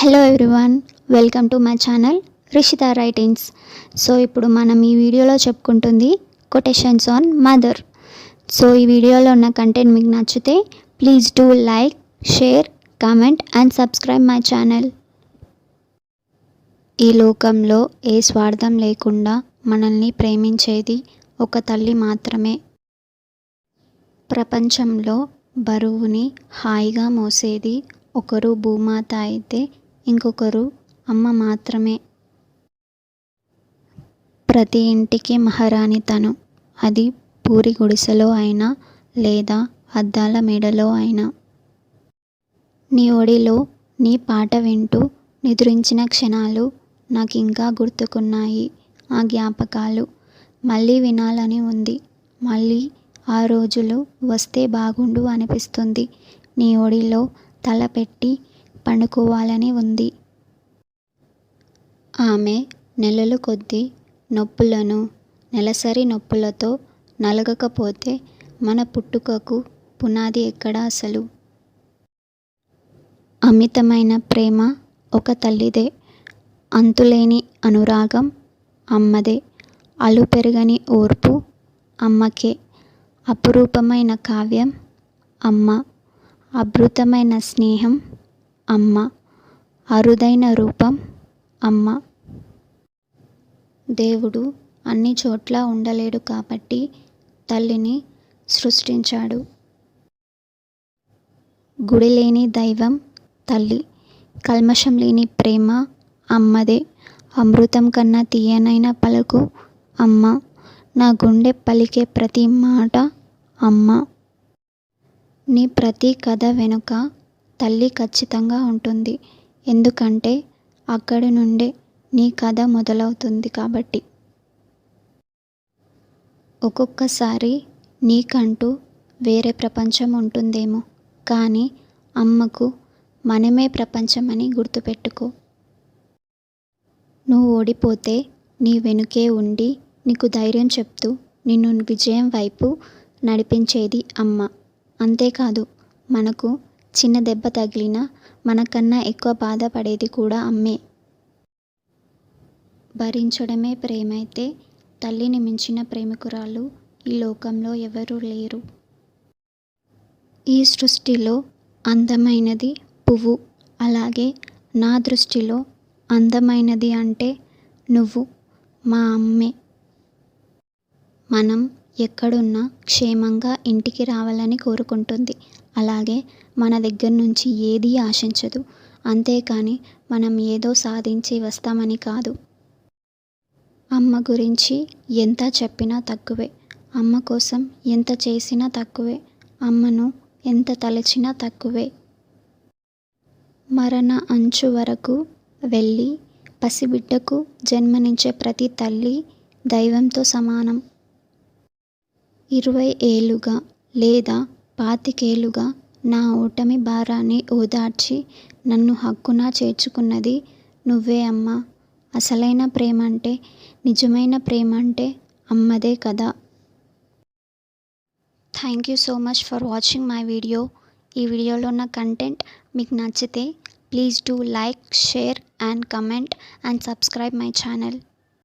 Hello everyone, welcome to my channel Rishita writings. So ఇప్పుడు మనం ఈ వీడియోలో చెప్పుకుంటుంది కొటేషన్స్ ఆన్ మదర్. సో ఈ వీడియోలో ఉన్న కంటెంట్ మీకు నచ్చితే please do like, share, comment and subscribe my channel. ఈ లోకంలో ఏ స్వార్థం లేకుండా మనల్ని ప్రేమించేది ఒక తల్లి మాత్రమే. ప్రపంచంలో బరువుని హాయిగా మోసేది ఒకరు భూమాత అయితే ఇంకొకరు అమ్మ మాత్రమే. ప్రతి ఇంటికి మహారాణి తను, అది పూరి గుడిసెలో అయినా లేదా అద్దాల మేడలో అయినా. నీ ఒడిలో నీ పాట వింటూ నిద్రించిన క్షణాలు నాకు ఇంకా గుర్తుకున్నాయి. ఆ జ్ఞాపకాలు మళ్ళీ వినాలని ఉంది. మళ్ళీ ఆ రోజులు వస్తే బాగుండు అనిపిస్తుంది. నీ ఒడిలో తల పెట్టి పండుకోవాలని ఉంది. ఆమె నెలలు కొద్దీ నొప్పులను నెలసరి నొప్పులతో నలగకపోతే మన పుట్టుకకు పునాది ఎక్కడ అసలు? అమితమైన ప్రేమ ఒక తల్లిదే, అంతులేని అనురాగం అమ్మదే, అలుపెరగని ఓర్పు అమ్మకే, అపురూపమైన కావ్యం అమ్మ, అద్భుతమైన స్నేహం అమ్మ, అరుదైన రూపం అమ్మ. దేవుడు అన్ని చోట్ల ఉండలేడు కాబట్టి తల్లిని సృష్టించాడు. గుడి లేని దైవం తల్లి, కల్మషం లేని ప్రేమ అమ్మదే, అమృతం కన్నా తీయనైన పలుకు అమ్మ, నా గుండె పలికే ప్రతి మాట అమ్మ. నీ ప్రతి కథ వెనుక తల్లి ఖచ్చితంగా ఉంటుంది. ఎందుకంటే అక్కడి నుండే నీ కథ మొదలవుతుంది కాబట్టి. ఒక్కొక్కసారి నీకంటూ వేరే ప్రపంచం ఉంటుందేమో, కానీ అమ్మకు మనమే ప్రపంచమని గుర్తుపెట్టుకో. నువ్వు ఓడిపోతే నీ వెనుకే ఉండి నీకు ధైర్యం చెప్తూ నిన్ను విజయం వైపు నడిపించేది అమ్మ. అంతేకాదు, మనకు చిన్న దెబ్బ తగిలినా మనకన్నా ఎక్కువ బాధపడేది కూడా అమ్మే. భరించడమే ప్రేమైతే తల్లిని మించిన ప్రేమికురాలు ఈ లోకంలో ఎవరూ లేరు. ఈ సృష్టిలో అందమైనది పువ్వు, అలాగే నా దృష్టిలో అందమైనది అంటే నువ్వు, మా అమ్మే. మనం ఎక్కడున్నా క్షేమంగా ఇంటికి రావాలని కోరుకుంటుంది. అలాగే మన దగ్గర నుంచి ఏదీ ఆశించదు. అంతేకాని మనం ఏదో సాధించి వస్తామని కాదు. అమ్మ గురించి ఎంత చెప్పినా తక్కువే, అమ్మ కోసం ఎంత చేసినా తక్కువే, అమ్మను ఎంత తలచినా తక్కువే. మరణ అంచు వరకు వెళ్ళి పసిబిడ్డకు జన్మనిచ్చే ప్రతి తల్లి దైవంతో సమానం. 20 ఏళ్లుగా లేదా 25 ఏళ్లుగా నా ఓటమి భారాన్ని ఓదార్చి నన్ను హక్కున చేర్చుకున్నది నువ్వే అమ్మా. అసలైన ప్రేమంటే, నిజమైన ప్రేమంటే అమ్మదే కదా. Thank you so much for watching my video. ఈ వీడియోలో ఉన్న కంటెంట్ మీకు నచ్చితే please do like, share and comment and subscribe my channel.